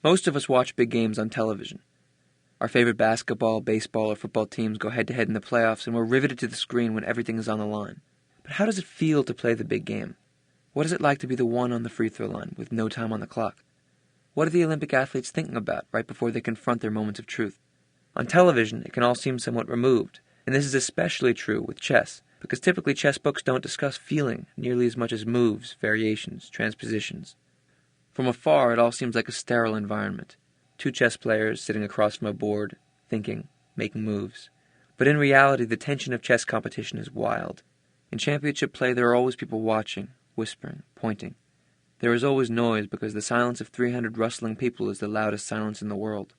Most of us watch big games on television. Our favorite basketball, baseball, or football teams go head-to-head in the playoffs, and we're riveted to the screen when everything is on the line. But how does it feel to play the big game? What is it like to be the one on the free throw line with no time on the clock? What are the Olympic athletes thinking about right before they confront their moments of truth? On television, it can all seem somewhat removed, and this is especially true with chess, because typically chess books don't discuss feeling nearly as much as moves, variations, transpositions. From afar, it all seems like a sterile environment. Two chess players sitting across from a board, thinking, making moves. But in reality, the tension of chess competition is wild. In championship play, there are always people watching, whispering, pointing. There is always noise because the silence of 300 rustling people is the loudest silence in the world.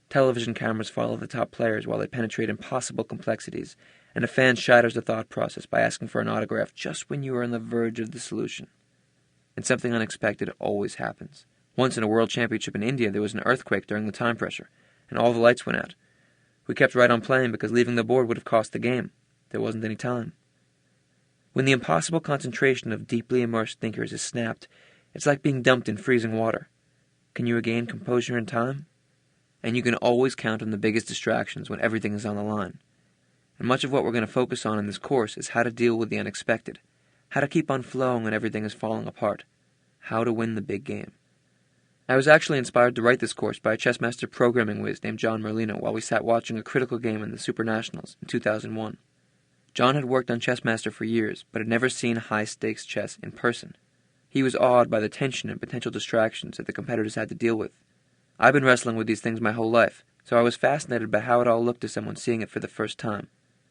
Television cameras follow the top players while they penetrate impossible complexities, and a fan shatters the thought process by asking for an autograph just when you are on the verge of the solution. And something unexpected always happens. Once in a world championship in India, there was an earthquake during the time pressure, and all the lights went out. We kept right on playing because leaving the board would have cost the game. There wasn't any time. When the impossible concentration of deeply immersed thinkers is snapped, it's like being dumped in freezing water. Can you regain composure in time? And you can always count on the biggest distractions when everything is on the line. And much of what we're going to focus on in this course is how to deal with the unexpected, how to keep on flowing when everything is falling apart, how to win the big game. I was actually inspired to write this course by a Chessmaster programming whiz named John Merlino while we sat watching a critical game in the Super Nationals in 2001. John had worked on Chessmaster for years, but had never seen high-stakes chess in person. He was awed by the tension and potential distractions that the competitors had to deal with. I've been wrestling with these things my whole life, so I was fascinated by how it all looked to someone seeing it for the first time.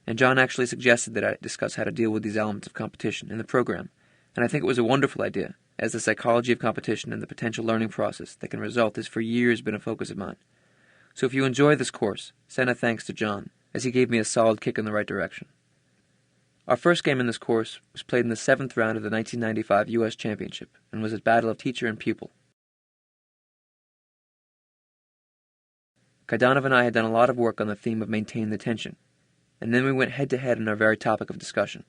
And John actually suggested that I discuss how to deal with these elements of competition in the program, and I think it was a wonderful idea, as the psychology of competition and the potential learning process that can result has for years been a focus of mine. So if you enjoy this course, send a thanks to John, as he gave me a solid kick in the right direction. Our first game in this course was played in the 7th round of the 1995 U.S. Championship, and was a battle of teacher and pupil. Kaidanov and I had done a lot of work on the theme of maintaining the tension, and then we went head-to-head on our very topic of discussion.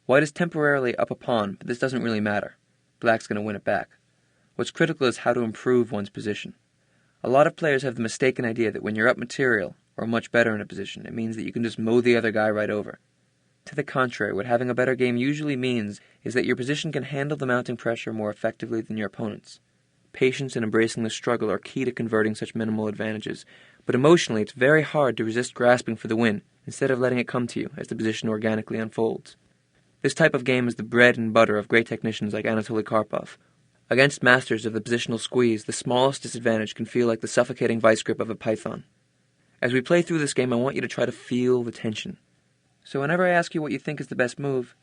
White is temporarily up a pawn, but this doesn't really matter. Black's going to win it back. What's critical is how to improve one's position. A lot of players have the mistaken idea that when you're up material, or much better in a position, it means that you can just mow the other guy right over. To the contrary, what having a better game usually means is that your position can handle the mounting pressure more effectively than your opponent's. Patience and embracing the struggle are key to converting such minimal advantages, but emotionally it's very hard to resist grasping for the win instead of letting it come to you as the position organically unfolds. This type of game is the bread and butter of great technicians like Anatoly Karpov. Against masters of the positional squeeze, the smallest disadvantage can feel like the suffocating vice grip of a python. As we play through this game, I want you to try to feel the tension. So whenever I ask you what you think is the best move,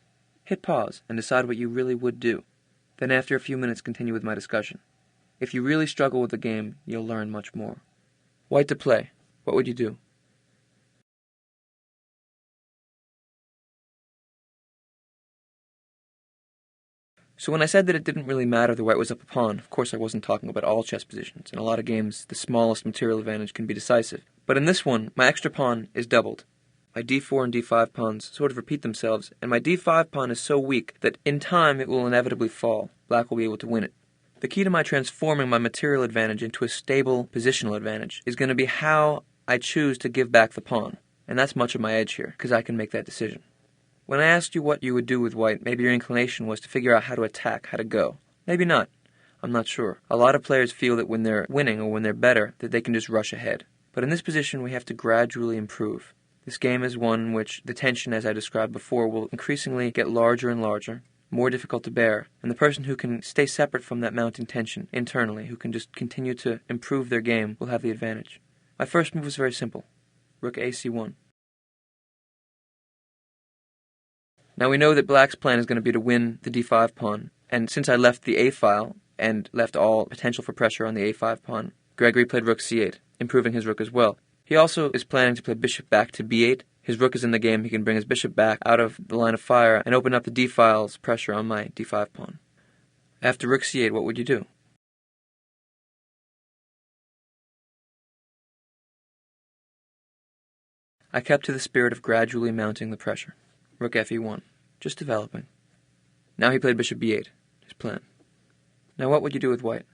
hit pause and decide what you really would do. Then after a few minutes, continue with my discussion. If you really struggle with the game, you'll learn much more. White to play. What would you do? So when I said that it didn't really matter that white was up a pawn, of course I wasn't talking about all chess positions. In a lot of games, the smallest material advantage can be decisive. But in this one, my extra pawn is doubled. My d4 and d5 pawns sort of repeat themselves, and my d5 pawn is so weak that in time it will inevitably fall. Black will be able to win it. The key to my transforming my material advantage into a stable positional advantage is going to be how I choose to give back the pawn. And that's much of my edge here, because I can make that decision. When I asked you what you would do with white, maybe your inclination was to figure out how to attack, how to go. Maybe not. I'm not sure. A lot of players feel that when they're winning or when they're better, that they can just rush ahead. But in this position, we have to gradually improve. This game is one in which the tension, as I described before, will increasingly get larger and larger, more difficult to bear, and the person who can stay separate from that mounting tension internally, who can just continue to improve their game, will have the advantage. My first move was very simple. Rook ac1. Now we know that black's plan is going to be to win the d5 pawn, and since I left the a file and left all potential for pressure on the a5 pawn, Gregory played rook c8, improving his rook as well. He also is planning to play bishop back to b8. His rook is in the game, he can bring his bishop back out of the line of fire and open up the d-file's pressure on my d5 pawn. After rook c8, what would you do? I kept to the spirit of gradually mounting the pressure. Rook fe1, just developing. Now he played bishop b8, his plan. Now what would you do with white?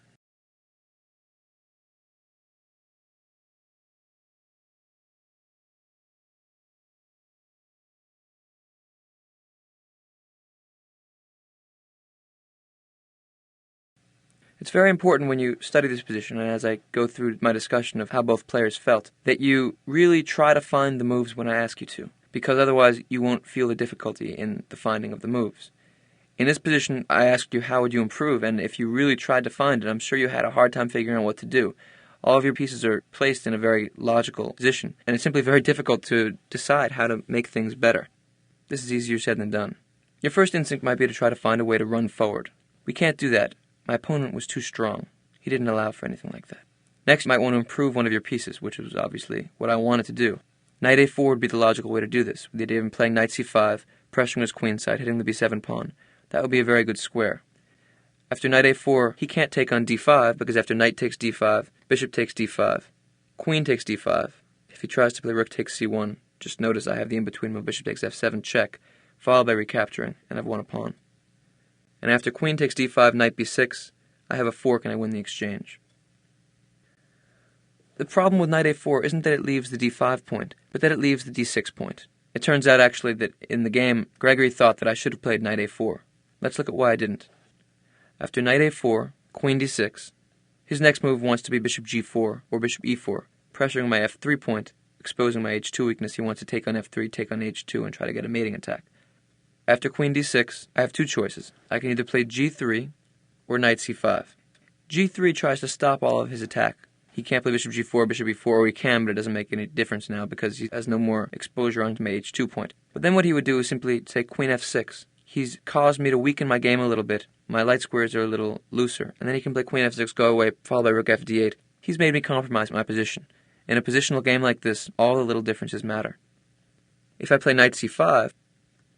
It's very important when you study this position, and as I go through my discussion of how both players felt, that you really try to find the moves when I ask you to, because otherwise you won't feel the difficulty in the finding of the moves. In this position, I asked you how would you improve, and if you really tried to find it, I'm sure you had a hard time figuring out what to do. All of your pieces are placed in a very logical position, and it's simply very difficult to decide how to make things better. This is easier said than done. Your first instinct might be to try to find a way to run forward. We can't do that. My opponent was too strong. He didn't allow for anything like that. Next, you might want to improve one of your pieces, which was obviously what I wanted to do. Knight a4 would be the logical way to do this, with the idea of him playing knight c5, pressuring his queen side, hitting the b7 pawn. That would be a very good square. After knight a4, he can't take on d5, because after knight takes d5, bishop takes d5, queen takes d5. If he tries to play rook takes c1, just notice I have the in-between move bishop takes f7 check, followed by recapturing, and I've won a pawn. And after queen takes d5, knight b6, I have a fork and I win the exchange. The problem with knight a4 isn't that it leaves the d5 point, but that it leaves the d6 point. It turns out actually that in the game, Gregory thought that I should have played knight a4. Let's look at why I didn't. After knight a4, queen d6, his next move wants to be bishop g4 or bishop e4, pressuring my f3 point, exposing my h2 weakness. He wants to take on f3, take on h2, and try to get a mating attack. After queen d6, I have two choices. I can either play g3 or knight c5. g3 tries to stop all of his attack. He can't play bishop g4, bishop e4, or he can, but it doesn't make any difference now because he has no more exposure onto my h2 point. But then what he would do is simply say queen f6. He's caused me to weaken my game a little bit. My light squares are a little looser. And then he can play queen f6, go away, followed by rook fd8. He's made me compromise my position. In a positional game like this, all the little differences matter. If I play knight c5,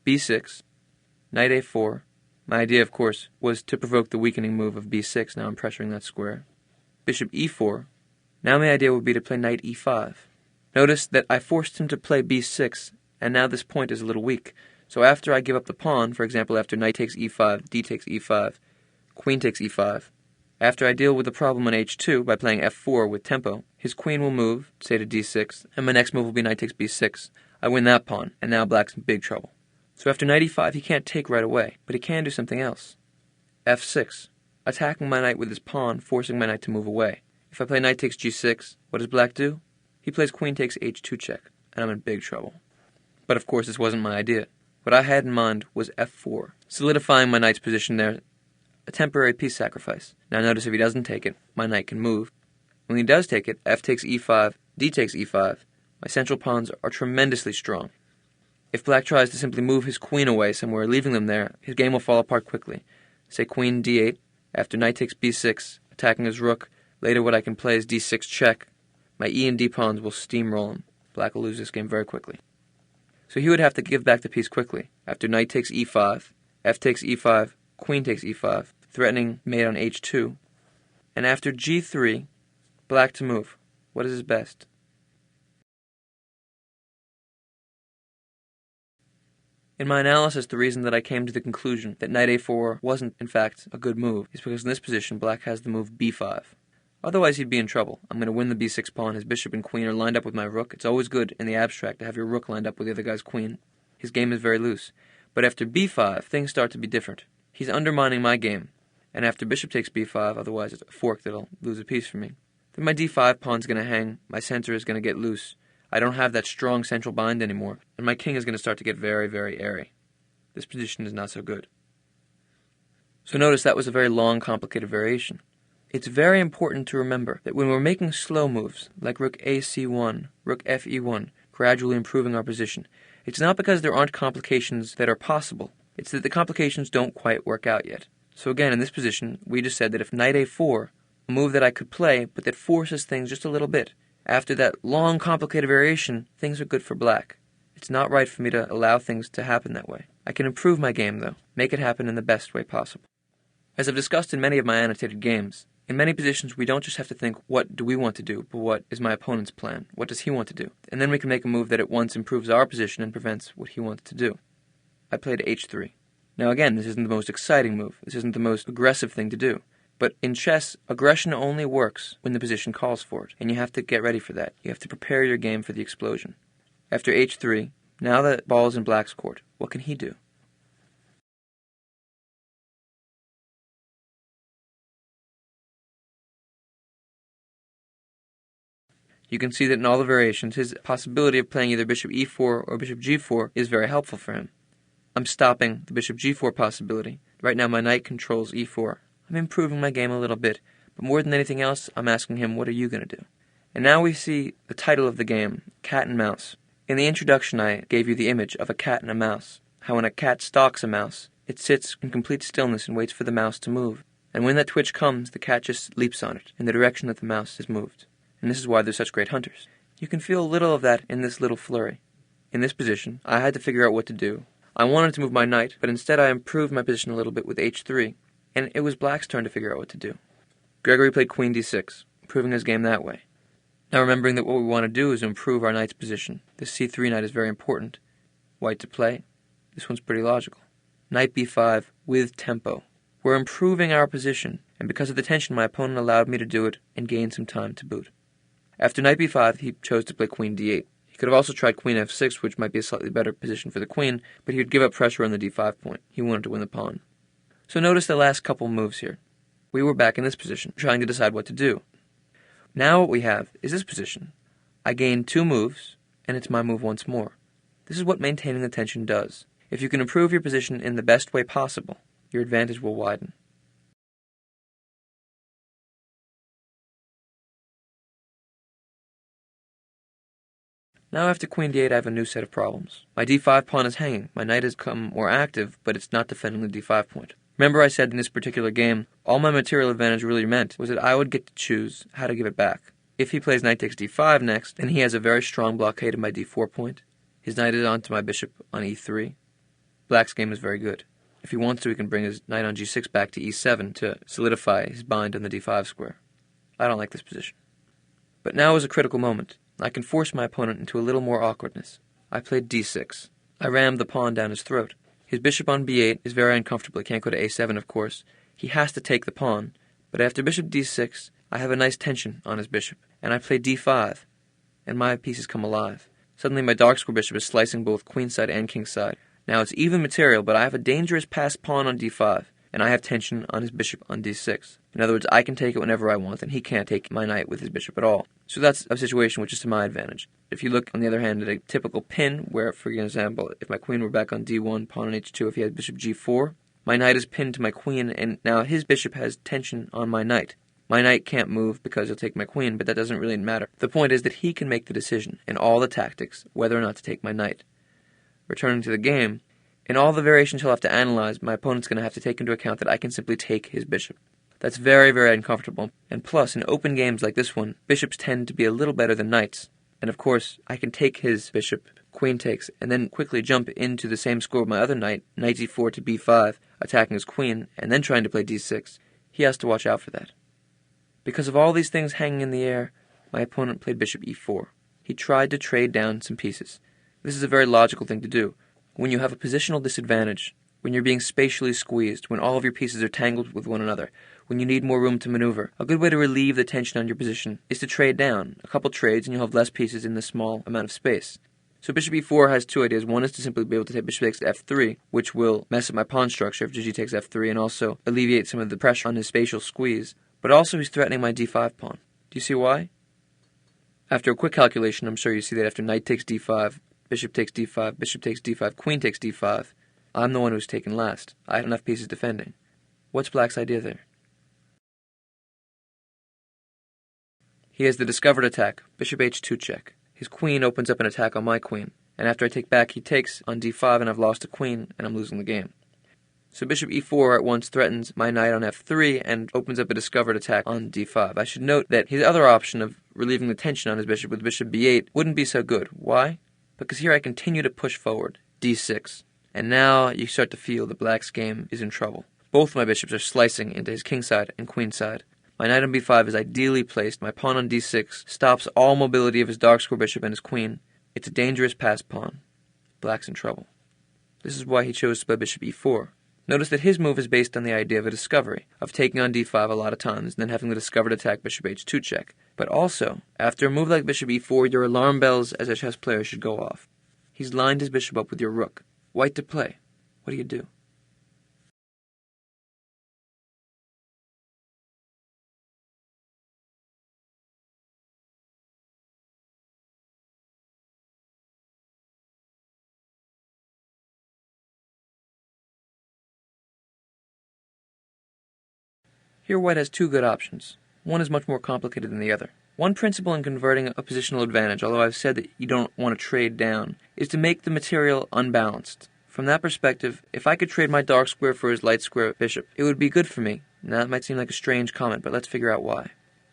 b6, knight a4. My idea, of course, was to provoke the weakening move of b6. Now I'm pressuring that square. Bishop e4. Now my idea would be to play knight e5. Notice that I forced him to play b6, and now this point is a little weak. So after I give up the pawn, for example, after knight takes e5, d takes e5, queen takes e5, after I deal with the problem on h2 by playing f4 with tempo, his queen will move, say to d6, and my next move will be knight takes b6. I win that pawn, and now black's in big trouble. So after knight e5, he can't take right away, but he can do something else. f6, attacking my knight with his pawn, forcing my knight to move away. If I play knight takes g6, what does black do? He plays queen takes h2 check, and I'm in big trouble. But of course this wasn't my idea. What I had in mind was f4, solidifying my knight's position there, a temporary piece sacrifice. Now notice if he doesn't take it, my knight can move. When he does take it, f takes e5, d takes e5, my central pawns are tremendously strong. If black tries to simply move his queen away somewhere, leaving them there, his game will fall apart quickly. Say queen d8, after knight takes b6, attacking his rook. Later what I can play is d6 check. My e and d pawns will steamroll him. Black will lose this game very quickly. So he would have to give back the piece quickly. After knight takes e5, f takes e5, queen takes e5, threatening mate on h2. And after g3, black to move. What is his best? In my analysis, the reason that I came to the conclusion that knight a4 wasn't, in fact, a good move is because in this position, black has the move b5. Otherwise, he'd be in trouble. I'm going to win the b6 pawn. His bishop and queen are lined up with my rook. It's always good in the abstract to have your rook lined up with the other guy's queen. His game is very loose. But after b5, things start to be different. He's undermining my game. And after bishop takes b5, otherwise it's a fork that'll lose a piece for me. Then my d5 pawn's going to hang. My center is going to get loose. I don't have that strong central bind anymore. And my king is going to start to get very, very airy. This position is not so good. So notice that was a very long, complicated variation. It's very important to remember that when we're making slow moves, like rook ac1, rook fe1, gradually improving our position, it's not because there aren't complications that are possible. It's that the complications don't quite work out yet. So again, in this position, we just said that if knight a4, a move that I could play, but that forces things just a little bit, after that long, complicated variation, things are good for black. It's not right for me to allow things to happen that way. I can improve my game, though, make it happen in the best way possible. As I've discussed in many of my annotated games, in many positions we don't just have to think, what do we want to do, but what is my opponent's plan? What does he want to do? And then we can make a move that at once improves our position and prevents what he wants to do. I played h3. Now again, this isn't the most exciting move. This isn't the most aggressive thing to do. But in chess, aggression only works when the position calls for it, and you have to get ready for that. You have to prepare your game for the explosion. After h3, now the ball is in black's court. What can he do? You can see that in all the variations, his possibility of playing either bishop e4 or bishop g4 is very helpful for him. I'm stopping the bishop g4 possibility. Right now my knight controls e4. I'm improving my game a little bit, but more than anything else, I'm asking him, what are you going to do? And now we see the title of the game, Cat and Mouse. In the introduction I gave you the image of a cat and a mouse, how when a cat stalks a mouse, it sits in complete stillness and waits for the mouse to move. And when that twitch comes, the cat just leaps on it, in the direction that the mouse has moved. And this is why they're such great hunters. You can feel a little of that in this little flurry. In this position, I had to figure out what to do. I wanted to move my knight, but instead I improved my position a little bit with h3, and it was black's turn to figure out what to do. Gregory played queen d6, improving his game that way. Now remembering that what we want to do is improve our knight's position. This c3 knight is very important. White to play. This one's pretty logical. Knight b5 with tempo. We're improving our position, and because of the tension my opponent allowed me to do it and gain some time to boot. After knight b5 he chose to play queen d8. He could have also tried queen f6, which might be a slightly better position for the queen, but he would give up pressure on the d5 point. He wanted to win the pawn. So notice the last couple moves here. We were back in this position, trying to decide what to do. Now what we have is this position. I gain 2 moves, and it's my move once more. This is what maintaining the tension does. If you can improve your position in the best way possible, your advantage will widen. Now after queen d8 I have a new set of problems. My d5 pawn is hanging. My knight has become more active, but it's not defending the d5 point. Remember I said in this particular game, all my material advantage really meant was that I would get to choose how to give it back. If he plays knight takes d5 next, then he has a very strong blockade of my d4 point. His knight is onto my bishop on e3. Black's game is very good. If he wants to, he can bring his knight on g6 back to e7 to solidify his bind on the d5 square. I don't like this position. But now is a critical moment. I can force my opponent into a little more awkwardness. I played d6. I rammed the pawn down his throat. His bishop on b8 is very uncomfortable. He can't go to a7, of course. He has to take the pawn. But after bishop d6, I have a nice tension on his bishop. And I play d5. And my piece has come alive. Suddenly my dark square bishop is slicing both queenside and kingside. Now it's even material, but I have a dangerous passed pawn on d5. And I have tension on his bishop on d6. In other words, I can take it whenever I want, and he can't take my knight with his bishop at all. So that's a situation which is to my advantage. If you look, on the other hand, at a typical pin, where, for example, if my queen were back on d1, pawn on h2, if he had bishop g4, my knight is pinned to my queen, and now his bishop has tension on my knight. My knight can't move because he'll take my queen, but that doesn't really matter. The point is that he can make the decision, in all the tactics, whether or not to take my knight. Returning to the game, in all the variations he'll have to analyze, my opponent's going to have to take into account that I can simply take his bishop. That's very, very uncomfortable. And plus, in open games like this one, bishops tend to be a little better than knights. And of course, I can take his bishop, queen takes, and then quickly jump into the same score with my other knight, knight e4 to b5, attacking his queen, and then trying to play d6. He has to watch out for that. Because of all these things hanging in the air, my opponent played bishop e4. He tried to trade down some pieces. This is a very logical thing to do. When you have a positional disadvantage, when you're being spatially squeezed, when all of your pieces are tangled with one another, when you need more room to maneuver, a good way to relieve the tension on your position is to trade down. A couple trades and you'll have less pieces in this small amount of space. So bishop e4 has 2 ideas. One is to simply be able to take bishop takes f3, which will mess up my pawn structure if GG takes f3 and also alleviate some of the pressure on his spatial squeeze. But also he's threatening my d5 pawn. Do you see why? After a quick calculation, I'm sure you see that after knight takes d5, bishop takes d5, bishop takes d5, queen takes d5, I'm the one who's taken last. I have enough pieces defending. What's black's idea there? He has the discovered attack, bishop h2 check. His queen opens up an attack on my queen, and after I take back he takes on d5 and I've lost a queen and I'm losing the game. So bishop e4 at once threatens my knight on f3 and opens up a discovered attack on d5. I should note that his other option of relieving the tension on his bishop with bishop b8 wouldn't be so good. Why? Because here I continue to push forward, d6. And now you start to feel that black's game is in trouble. Both my bishops are slicing into his kingside and queenside. My knight on b5 is ideally placed. My pawn on d6 stops all mobility of his dark square bishop and his queen. It's a dangerous passed pawn. Black's in trouble. This is why he chose to play bishop e4. Notice that his move is based on the idea of a discovery, of taking on d5 a lot of times and then having the discovered attack bishop h2 check. But also, after a move like bishop e4, your alarm bells as a chess player should go off. He's lined his bishop up with your rook. White to play. What do you do? Here white has two good options. One is much more complicated than the other. One principle in converting a positional advantage, although I've said that you don't want to trade down, is to make the material unbalanced. From that perspective, if I could trade my dark square for his light square bishop, it would be good for me. Now that might seem like a strange comment, but let's figure out why.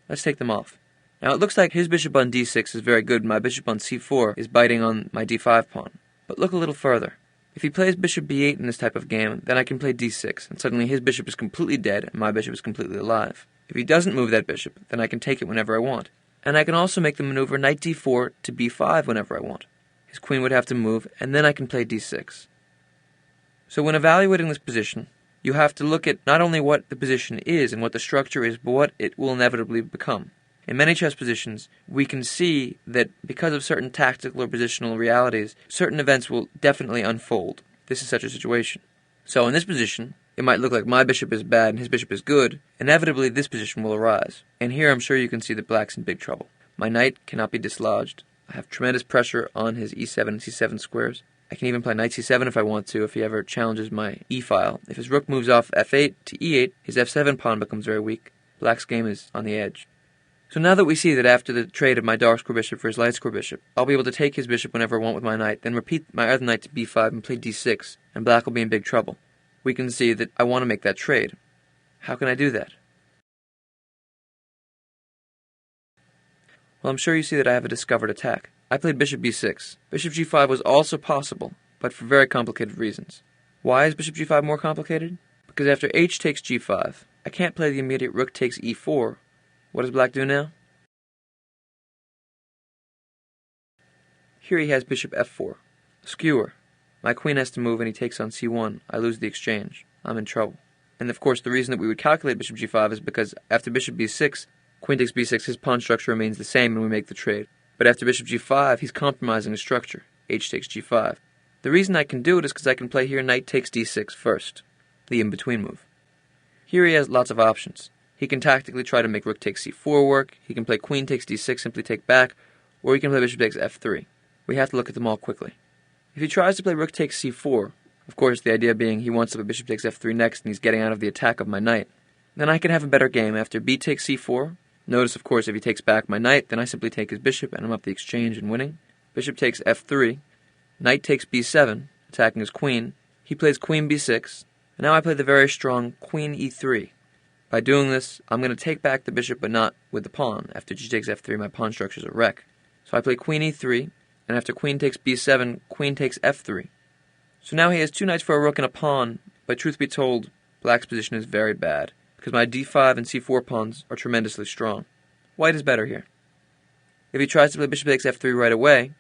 Let's take them off. Now it looks like his bishop on d6 is very good, my bishop on c4 is biting on my d5 pawn. But look a little further. If he plays bishop b8 in this type of game, then I can play d6, and suddenly his bishop is completely dead and my bishop is completely alive. If he doesn't move that bishop, then I can take it whenever I want. And I can also make the maneuver knight d4 to b5 whenever I want. His queen would have to move, and then I can play d6. So when evaluating this position, you have to look at not only what the position is and what the structure is, but what it will inevitably become. In many chess positions, we can see that because of certain tactical or positional realities, certain events will definitely unfold. This is such a situation. So in this position, it might look like my bishop is bad and his bishop is good. Inevitably, this position will arise. And here I'm sure you can see that black's in big trouble. My knight cannot be dislodged. I have tremendous pressure on his e7 and c7 squares. I can even play knight c7 if I want to, if he ever challenges my e-file. If his rook moves off f8 to e8, his f7 pawn becomes very weak. Black's game is on the edge. So now that we see that after the trade of my dark square bishop for his light square bishop, I'll be able to take his bishop whenever I want with my knight, then repeat my other knight to b5 and play d6, and black will be in big trouble. We can see that I want to make that trade. How can I do that? Well, I'm sure you see that I have a discovered attack. I played bishop b6. Bishop g5 was also possible, but for very complicated reasons. Why is bishop g5 more complicated? Because after h takes g5, I can't play the immediate rook takes e4. What does black do now? Here he has bishop f4. Skewer. My queen has to move and he takes on c1. I lose the exchange. I'm in trouble. And of course the reason that we would calculate bishop g5 is because after bishop b6, queen takes b6, his pawn structure remains the same and we make the trade. But after bishop g5, he's compromising his structure. H takes g5. The reason I can do it is because I can play here knight takes d6 first, the in-between move. Here he has lots of options. He can tactically try to make rook takes c4 work, he can play queen takes d6, simply take back, or he can play bishop takes f3. We have to look at them all quickly. If he tries to play rook takes c4, of course the idea being he wants to play bishop takes f3 next and he's getting out of the attack of my knight, then I can have a better game after b takes c4. Notice, of course, if he takes back my knight, then I simply take his bishop and I'm up the exchange and winning. Bishop takes f3, knight takes b7, attacking his queen. He plays queen b6, and now I play the very strong queen e3. By doing this, I'm going to take back the bishop but not with the pawn. After g takes f3, my pawn structure is a wreck. So I play queen e3, and after queen takes b7, queen takes f3. So now he has two knights for a rook and a pawn, but truth be told, black's position is very bad, because my d5 and c4 pawns are tremendously strong. White is better here. If he tries to play bishop takes f3 right away,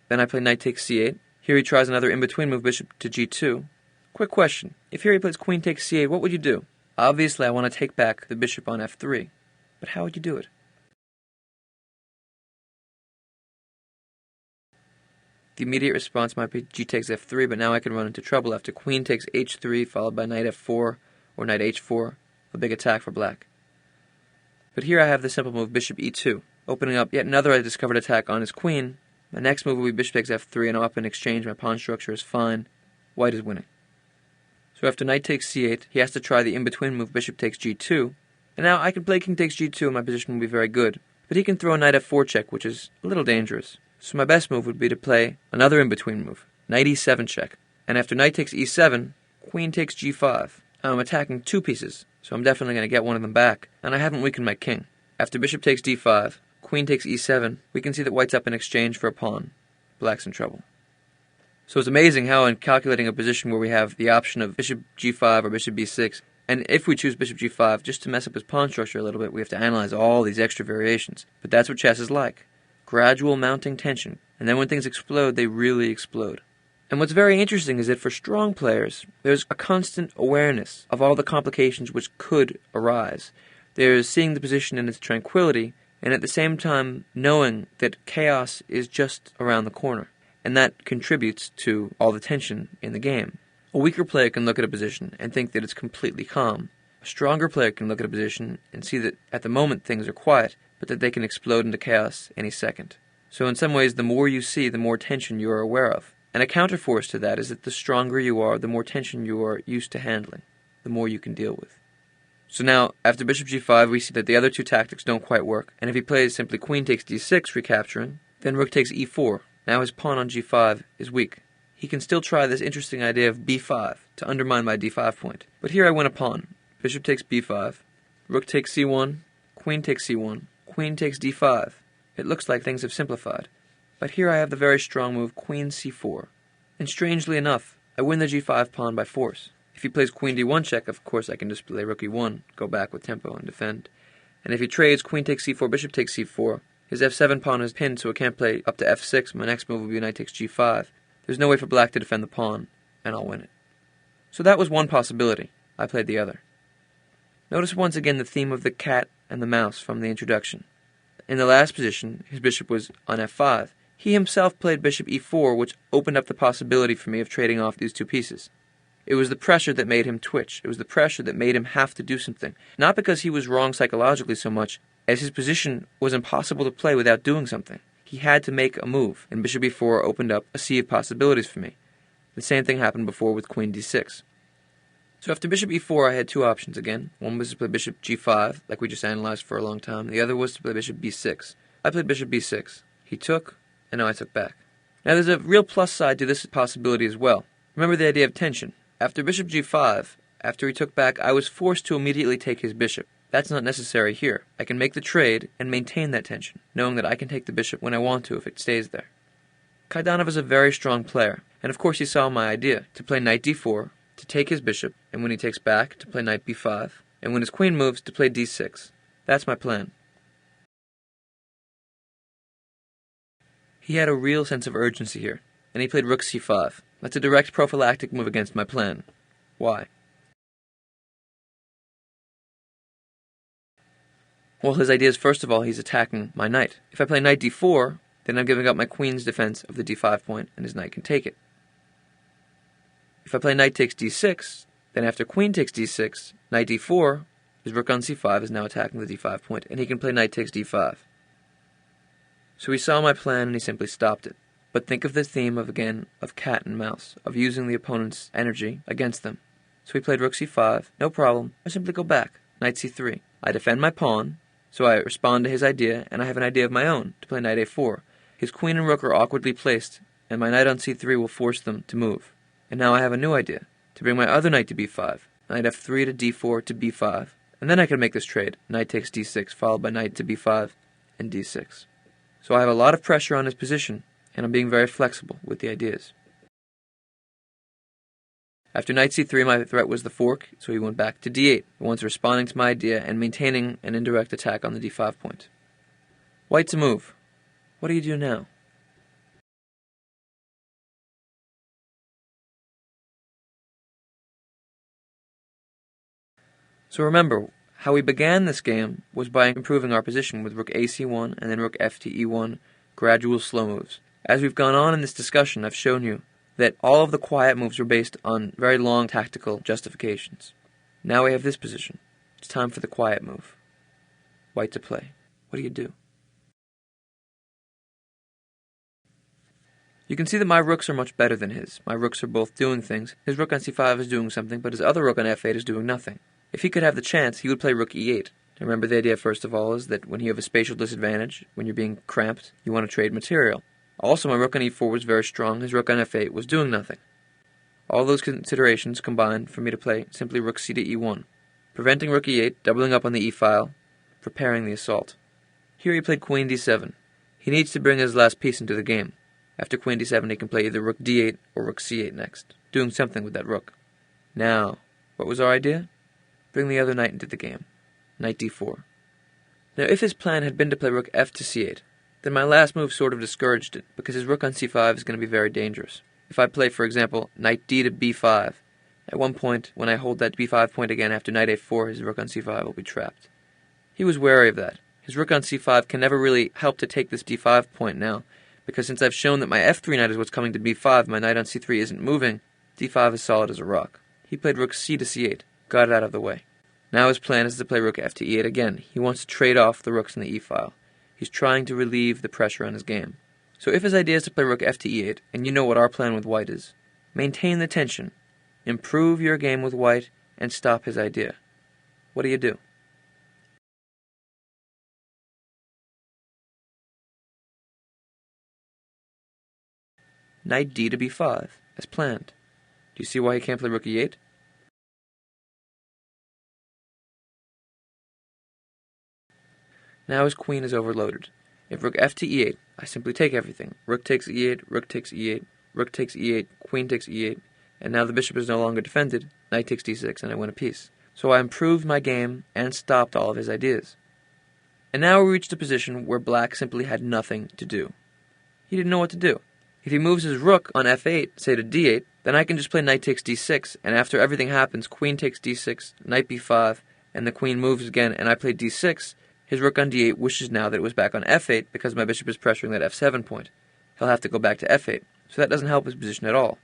then I play knight takes c8. Here he tries another in-between move, bishop to g2. Quick question, if here he plays queen takes c8, what would you do? Obviously I want to take back the bishop on f3, but how would you do it? The immediate response might be g takes f3, but now I can run into trouble after queen takes h3 followed by knight f4 or knight h4, a big attack for black. But here I have the simple move bishop e2, opening up yet another discovered attack on his queen. My next move will be bishop takes f3 and I'm up in exchange, my pawn structure is fine, white is winning. So after knight takes c8, he has to try the in-between move bishop takes g2, and now I can play king takes g2 and my position will be very good, but he can throw a knight f4 check, which is a little dangerous. So my best move would be to play another in-between move, knight e7 check, and after knight takes e7, queen takes g5. Now I'm attacking two pieces, so I'm definitely going to get one of them back, and I haven't weakened my king. After bishop takes d5, queen takes e7, we can see that white's up in exchange for a pawn. Black's in trouble. So it's amazing how in calculating a position where we have the option of bishop g5 or bishop b6, and if we choose bishop g5, just to mess up his pawn structure a little bit, we have to analyze all these extra variations. But that's what chess is like. Gradual mounting tension, and then when things explode, they really explode. And what's very interesting is that for strong players, there's a constant awareness of all the complications which could arise. There's seeing the position in its tranquility, and at the same time knowing that chaos is just around the corner, and that contributes to all the tension in the game. A weaker player can look at a position and think that it's completely calm. A stronger player can look at a position and see that at the moment things are quiet, but that they can explode into chaos any second. So in some ways, the more you see, the more tension you are aware of. And a counterforce to that is that the stronger you are, the more tension you are used to handling, the more you can deal with. So now, after bishop g5, we see that the other two tactics don't quite work, and if he plays simply queen takes d6, recapturing, then rook takes e4. Now his pawn on g5 is weak. He can still try this interesting idea of b5 to undermine my d5 point. But here I win a pawn. Bishop takes b5, rook takes c1, queen takes c1, queen takes d5. It looks like things have simplified. But here I have the very strong move queen c4. And strangely enough, I win the g5 pawn by force. If he plays queen d1 check, of course I can just play rook e1, go back with tempo and defend. And if he trades queen takes c4, bishop takes c4, his f7 pawn is pinned so it can't play up to f6. My next move will be knight takes g5. There's no way for black to defend the pawn, and I'll win it. So that was one possibility. I played the other. Notice once again the theme of the cat and the mouse from the introduction. In the last position, his bishop was on f5. He himself played bishop e4, which opened up the possibility for me of trading off these two pieces. It was the pressure that made him twitch. It was the pressure that made him have to do something. Not because he was wrong psychologically so much, as his position was impossible to play without doing something. He had to make a move, and bishop e4 opened up a sea of possibilities for me. The same thing happened before with queen d6. So after bishop e4, I had two options again. One was to play bishop g5, like we just analyzed for a long time. The other was to play bishop b6. I played bishop b6. He took, and now I took back. Now there's a real plus side to this possibility as well. Remember the idea of tension. After bishop g5, after he took back, I was forced to immediately take his bishop. That's not necessary here. I can make the trade and maintain that tension, knowing that I can take the bishop when I want to if it stays there. Kaidanov is a very strong player, and of course he saw my idea, to play knight d4, to take his bishop, and when he takes back, to play knight b5, and when his queen moves, to play d6. That's my plan. He had a real sense of urgency here, and he played rook c5. That's a direct prophylactic move against my plan. Why? Well, his idea is, first of all, he's attacking my knight. If I play knight d4, then I'm giving up my queen's defense of the d5 point, and his knight can take it. If I play knight takes d6, then after queen takes d6, knight d4, his rook on c5 is now attacking the d5 point, and he can play knight takes d5. So he saw my plan, and he simply stopped it. But think of the theme of cat and mouse, of using the opponent's energy against them. So he played rook c5, no problem, I simply go back, knight c3. I defend my pawn, so I respond to his idea, and I have an idea of my own, to play knight a4. His queen and rook are awkwardly placed, and my knight on c3 will force them to move. And now I have a new idea, to bring my other knight to b5, knight f3 to d4 to b5, and then I can make this trade, knight takes d6, followed by knight to b5 and d6. So I have a lot of pressure on his position, and I'm being very flexible with the ideas. After knight c3, my threat was the fork, so he went back to d8, once responding to my idea and maintaining an indirect attack on the d5 point. White to move. What do you do now? So remember, how we began this game was by improving our position with rook ac1 and then rook f to e1, gradual slow moves. As we've gone on in this discussion, I've shown you that all of the quiet moves were based on very long tactical justifications. Now we have this position. It's time for the quiet move. White to play. What do you do? You can see that my rooks are much better than his. My rooks are both doing things. His rook on c5 is doing something, but his other rook on f8 is doing nothing. If he could have the chance, he would play rook e8. Remember, the idea, first of all, is that when you have a spatial disadvantage, when you're being cramped, you want to trade material. Also, my rook on e4 was very strong. His rook on f8 was doing nothing. All those considerations combined for me to play simply rook c to e1, preventing rook e8, doubling up on the e-file, preparing the assault. Here he played queen d7. He needs to bring his last piece into the game. After queen d7, he can play either rook d8 or rook c8 next, doing something with that rook. Now, what was our idea? Bring the other knight into the game. Knight d4. Now, if his plan had been to play rook f to c8, then my last move sort of discouraged it, because his rook on c5 is going to be very dangerous. If I play, for example, knight d to b5, at one point, when I hold that b5 point again after knight a4, his rook on c5 will be trapped. He was wary of that. His rook on c5 can never really help to take this d5 point now, because since I've shown that my f3 knight is what's coming to b5, my knight on c3 isn't moving, d5 is solid as a rock. He played rook c to c8, got it out of the way. Now his plan is to play rook f to e8 again. He wants to trade off the rooks in the e-file. He's trying to relieve the pressure on his game. So if his idea is to play rook f to e8, and you know what our plan with white is, maintain the tension, improve your game with white, and stop his idea. What do you do? Knight d to b5, as planned. Do you see why he can't play rook e8? Now his queen is overloaded. If rook f to e8, I simply take everything. Rook takes e8, rook takes e8, rook takes e8, queen takes e8, and now the bishop is no longer defended. Knight takes d6, and I win a piece. So I improved my game and stopped all of his ideas. And now we reached a position where black simply had nothing to do. He didn't know what to do. If he moves his rook on f8, say to d8, then I can just play knight takes d6, and after everything happens, queen takes d6, knight b5, and the queen moves again, and I play d6, his rook on d8 wishes now that it was back on f8 because my bishop is pressuring that f7 point. He'll have to go back to f8, so that doesn't help his position at all.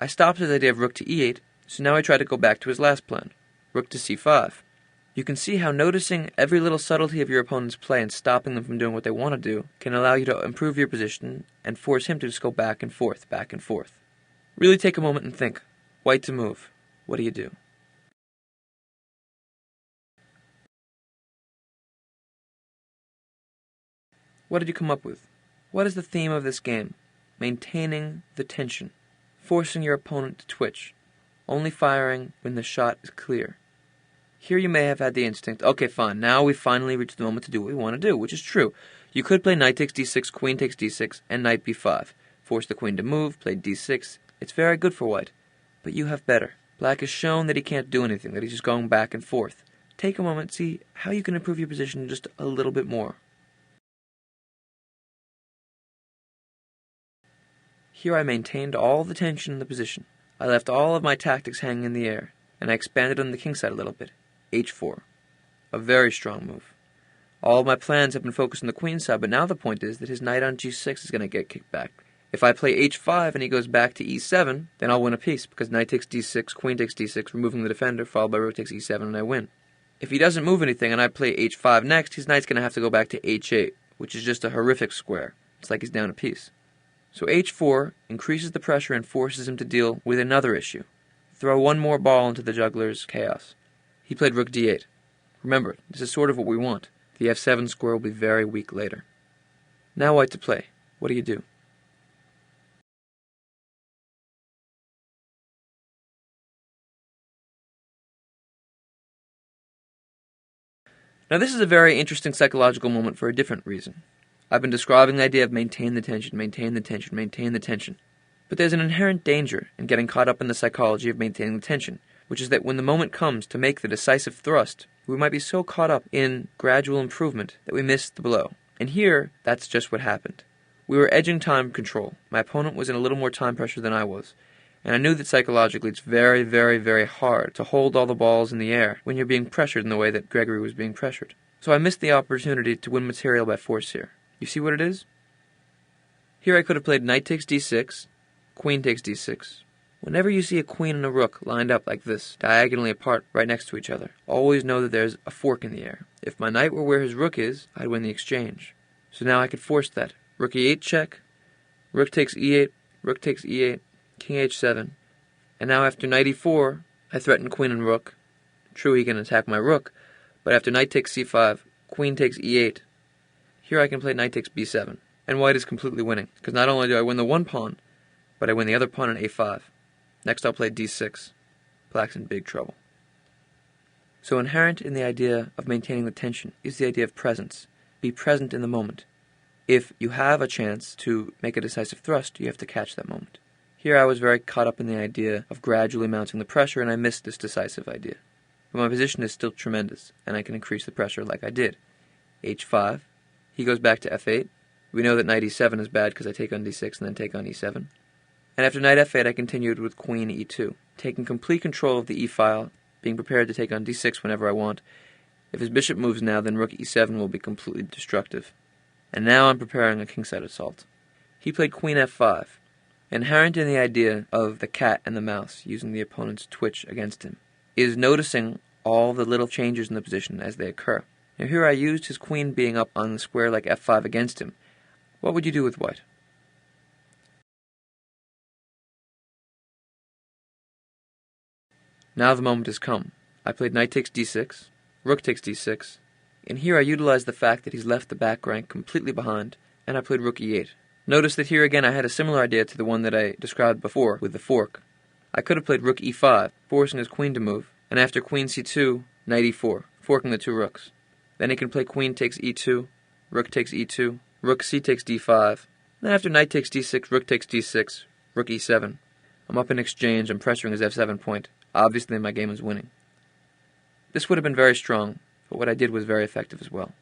I stopped his idea of rook to e8, so now I try to go back to his last plan, rook to c5. You can see how noticing every little subtlety of your opponent's play and stopping them from doing what they want to do can allow you to improve your position and force him to just go back and forth, back and forth. Really take a moment and think. White to move. What do you do? What did you come up with? What is the theme of this game? Maintaining the tension. Forcing your opponent to twitch. Only firing when the shot is clear. Here you may have had the instinct, okay fine, now we finally reached the moment to do what we want to do, which is true. You could play knight takes d6, queen takes d6, and knight b5. Force the queen to move, play d6. It's very good for white. But you have better. Black has shown that he can't do anything, that he's just going back and forth. Take a moment, see how you can improve your position just a little bit more. Here I maintained all the tension in the position. I left all of my tactics hanging in the air, and I expanded on the king side a little bit. h4. A very strong move. All of my plans have been focused on the queen side, but now the point is that his knight on g6 is going to get kicked back. If I play h5 and he goes back to e7, then I'll win a piece, because knight takes d6, queen takes d6, removing the defender, followed by rook takes e7, and I win. If he doesn't move anything and I play h5 next, his knight's going to have to go back to h8, which is just a horrific square. It's like he's down a piece. So h4 increases the pressure and forces him to deal with another issue. Throw one more ball into the juggler's chaos. He played rook d8. Remember, this is sort of what we want. The f7 square will be very weak later. Now white to play. What do you do? Now this is a very interesting psychological moment for a different reason. I've been describing the idea of maintain the tension, maintain the tension, maintain the tension. But there's an inherent danger in getting caught up in the psychology of maintaining the tension, which is that when the moment comes to make the decisive thrust, we might be so caught up in gradual improvement that we miss the blow. And here, that's just what happened. We were edging time control. My opponent was in a little more time pressure than I was. And I knew that psychologically it's very, very, very hard to hold all the balls in the air when you're being pressured in the way that Gregory was being pressured. So I missed the opportunity to win material by force here. You see what it is? Here I could have played knight takes d6, queen takes d6. Whenever you see a queen and a rook lined up like this, diagonally apart right next to each other, always know that there's a fork in the air. If my knight were where his rook is, I'd win the exchange. So now I could force that. Rook e8 check, rook takes e8, rook takes e8, king h7, and now after knight e4, I threaten queen and rook. True, he can attack my rook, but after knight takes c5, queen takes e8, here I can play knight takes b7, and white is completely winning, because not only do I win the one pawn, but I win the other pawn on a5. Next I'll play d6. Black's in big trouble. So inherent in the idea of maintaining the tension is the idea of presence. Be present in the moment. If you have a chance to make a decisive thrust, you have to catch that moment. Here I was very caught up in the idea of gradually mounting the pressure, and I missed this decisive idea. But my position is still tremendous, and I can increase the pressure like I did. h5. He goes back to f8. We know that knight e7 is bad because I take on d6 and then take on e7. And after knight f8, I continued with queen e2, taking complete control of the e-file, being prepared to take on d6 whenever I want. If his bishop moves now, then rook e7 will be completely destructive. And now I'm preparing a kingside assault. He played queen f5. Inherent in the idea of the cat and the mouse using the opponent's twitch against him is noticing all the little changes in the position as they occur. Now here I used his queen being up on the square like f5 against him. What would you do with white? Now the moment has come. I played knight takes d6, rook takes d6, and here I utilized the fact that he's left the back rank completely behind, and I played rook e8. Notice that here again I had a similar idea to the one that I described before with the fork. I could have played rook e5, forcing his queen to move, and after queen c2, knight e4, forking the two rooks. Then he can play queen takes e2, rook takes e2, rook c takes d5, then after knight takes d6, rook takes d6, rook e7. I'm up in exchange, I'm pressuring his f7 point. Obviously my game is winning. This would have been very strong, but what I did was very effective as well.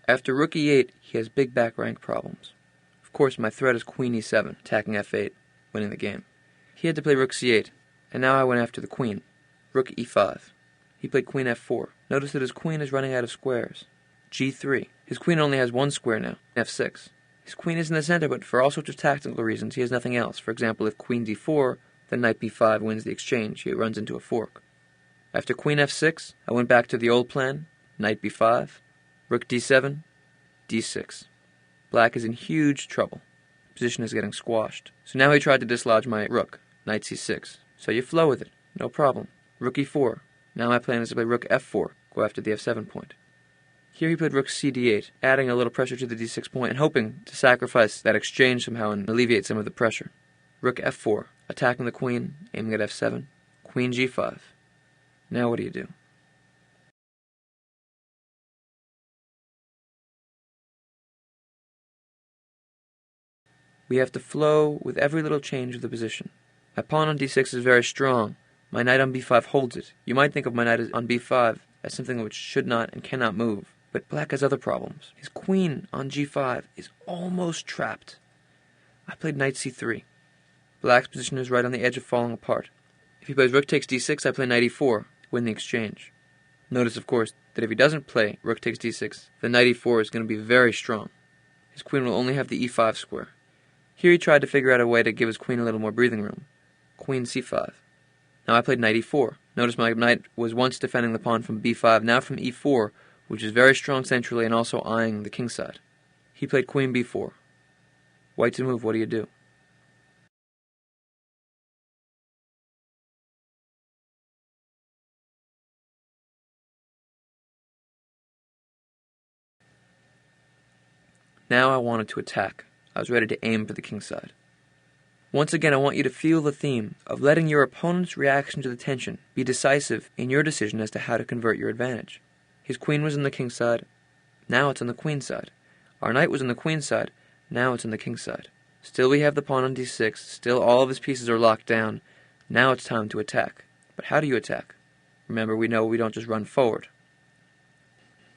After rook e8, he has big back rank problems. Of course, my threat is queen e7, attacking f8, winning the game. He had to play rook c8, and now I went after the queen. Rook e5. He played queen f4. Notice that his queen is running out of squares. g3. His queen only has one square now, f6. His queen is in the center, but for all sorts of tactical reasons, he has nothing else. For example, if queen d4, then knight b5 wins the exchange. He runs into a fork. After queen f6, I went back to the old plan, knight b5, rook d7, d6. Black is in huge trouble. Position is getting squashed. So now he tried to dislodge my rook, knight c6. So you flow with it, no problem. Rook e4. Now my plan is to play rook f4, go after the f7 point. Here he played rook cd8, adding a little pressure to the d6 point and hoping to sacrifice that exchange somehow and alleviate some of the pressure. Rook f4, attacking the queen, aiming at f7, queen g5. Now what do you do? We have to flow with every little change of the position. My pawn on d6 is very strong. My knight on b5 holds it. You might think of my knight on b5 as something which should not and cannot move, but black has other problems. His queen on g5 is almost trapped. I played knight c3. Black's position is right on the edge of falling apart. If he plays rook takes d6, I play knight e4, win the exchange. Notice, of course, that if he doesn't play rook takes d6, the knight e4 is going to be very strong. His queen will only have the e5 square. Here he tried to figure out a way to give his queen a little more breathing room. Queen c5. Now I played knight e4. Notice my knight was once defending the pawn from b5, now from e4, which is very strong centrally and also eyeing the king side. He played queen b4. White to move, what do you do? Now I wanted to attack. I was ready to aim for the king side. Once again, I want you to feel the theme of letting your opponent's reaction to the tension be decisive in your decision as to how to convert your advantage. His queen was on the king side, now it's on the queen side. Our knight was on the queen side, now it's on the king side. Still we have the pawn on d6, still all of his pieces are locked down. Now it's time to attack. But how do you attack? Remember, we know we don't just run forward.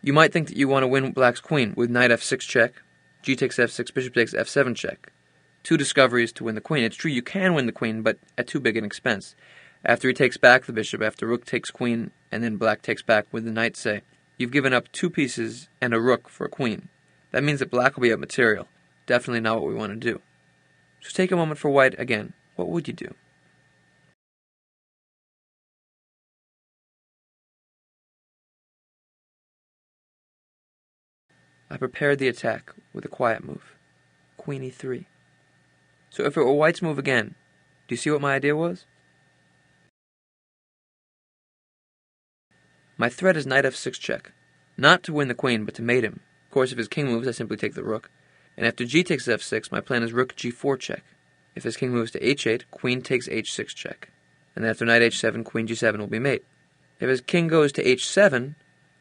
You might think that you want to win black's queen with knight f6 check, g takes f6, bishop takes f7 check. 2 discoveries to win the queen. It's true you can win the queen, but at too big an expense. After he takes back the bishop, after rook takes queen, and then black takes back with the knight, say, you've given up 2 pieces and a rook for a queen. That means that black will be up material. Definitely not what we want to do. So take a moment for white again. What would you do? I prepared the attack with a quiet move. Queen e3. So if it were white's move again, do you see what my idea was? My threat is knight f6 check. Not to win the queen, but to mate him. Of course, if his king moves, I simply take the rook. And after g takes f6, my plan is rook g4 check. If his king moves to h8, queen takes h6 check. And after knight h7, queen g7 will be mate. If his king goes to h7,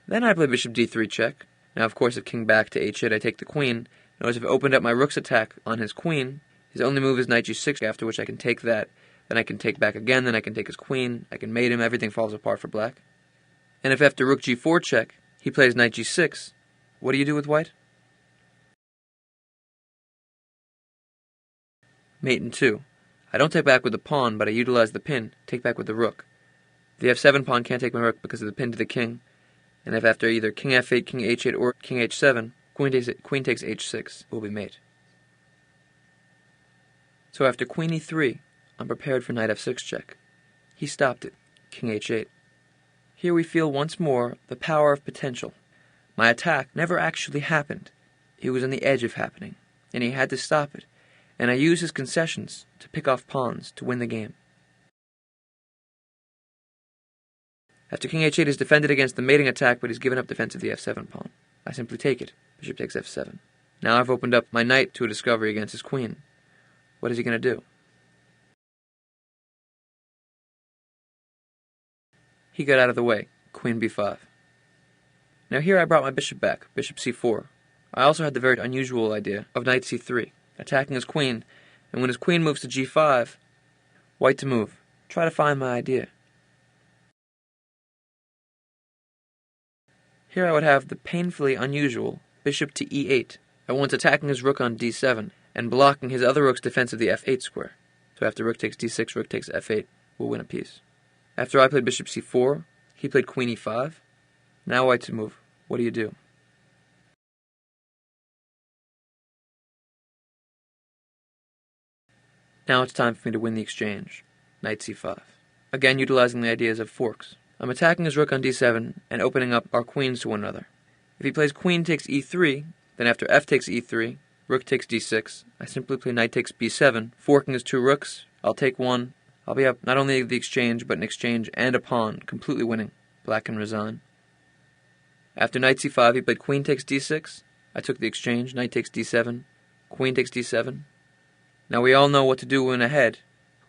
then I play bishop d3 check. Now, of course, if king back to h8, I take the queen. Notice if I opened up my rook's attack on his queen, his only move is knight g6, after which I can take that. Then I can take back again, then I can take his queen, I can mate him, everything falls apart for black. And if after rook g4 check, he plays knight g6, what do you do with white? Mate in 2. I don't take back with the pawn, but I utilize the pin, take back with the rook. The f7 pawn can't take my rook because of the pin to the king, and if after either king f8, king h8, or king h7, queen takes h6, will be mate. So after queen e3, I'm prepared for knight f6 check. He stopped it, king h8. Here we feel once more the power of potential. My attack never actually happened. It was on the edge of happening, and he had to stop it, and I used his concessions to pick off pawns to win the game. After king h8 is defended against the mating attack, but he's given up defense of the f7 pawn. I simply take it. Bishop takes f7. Now I've opened up my knight to a discovery against his queen. What is he going to do? He got out of the way. Queen b5. Now here I brought my bishop back. Bishop c4. I also had the very unusual idea of knight c3, attacking his queen, and when his queen moves to g5, white to move. Try to find my idea. Here I would have the painfully unusual bishop to e8, at once attacking his rook on d7, and blocking his other rook's defense of the f8 square. So after rook takes d6, rook takes f8, we'll win a piece. After I played bishop c4, he played queen e5. Now white to move. What do you do? Now it's time for me to win the exchange. Knight c5. Again utilizing the ideas of forks. I'm attacking his rook on d7 and opening up our queens to one another. If he plays queen takes e3, then after f takes e3, rook takes d6, I simply play knight takes b7, forking his two rooks. I'll take one. I'll be up not only the exchange, but an exchange and a pawn, completely winning. Black can resign. After knight c5, he played queen takes d6. I took the exchange, knight takes d7, queen takes d7. Now we all know what to do when ahead.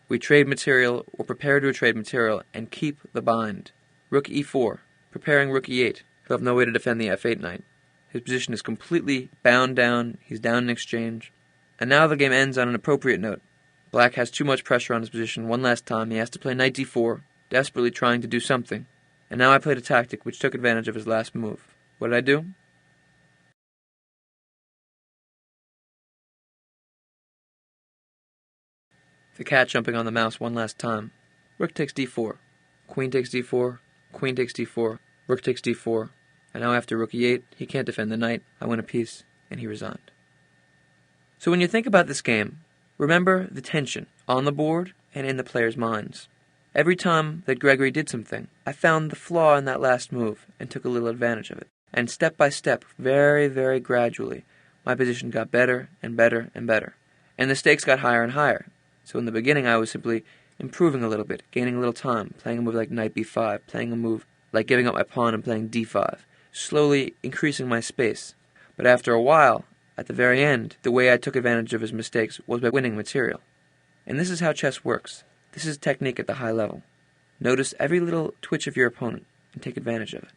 We trade material, or prepare to trade material, and keep the bind. Rook e4, preparing rook e8. He'll have no way to defend the f8 knight. His position is completely bound down, he's down in exchange. And now the game ends on an appropriate note. Black has too much pressure on his position one last time. He has to play knight d4, desperately trying to do something. And now I played a tactic which took advantage of his last move. What did I do? The cat jumping on the mouse one last time. Rook takes d4, queen takes d4, queen takes d4, rook takes d4, and now after rook e8, he can't defend the knight. I win a piece, and he resigned. So when you think about this game, remember the tension on the board and in the players' minds. Every time that Gregory did something, I found the flaw in that last move and took a little advantage of it. And step by step, very, very gradually, my position got better and better and better. And the stakes got higher and higher. So in the beginning I was simply improving a little bit, gaining a little time, playing a move like knight b5, playing a move like giving up my pawn and playing d5, slowly increasing my space. But after a while, at the very end, the way I took advantage of his mistakes was by winning material. And this is how chess works. This is technique at the high level. Notice every little twitch of your opponent and take advantage of it.